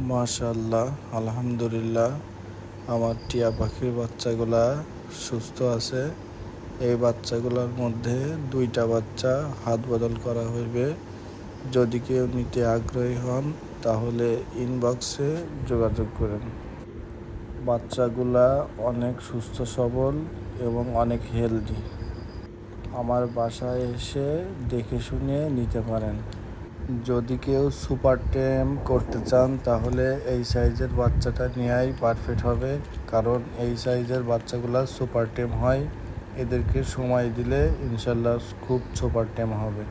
মাশাআল্লাহ, আলহামদুলিল্লাহ। আমার টিয়া পাখির বাচ্চাগুলা সুস্থ আছে। এই বাচ্চাগুলোর মধ্যে 2টা বাচ্চা হাত বদল করা হইবে। যদি কেউ নিতে আগ্রহী হন তাহলে ইনবক্সে যোগাযোগ করেন। বাচ্চাগুলা অনেক সুস্থ সবল এবং অনেক হেলদি। আমার বাসায় এসে দেখে শুনে নিতে পারেন। যদি কেউ সুপার টেম করতে চান তাহলে এই সাইজের বাচ্চাটা নেওয়াই পারফেক্ট হবে, কারণ এই সাইজের বাচ্চাগুলো সুপার টেম হয়। এদেরকে সময় দিলে ইনশাল্লাহ খুব সুপার টেম হবে।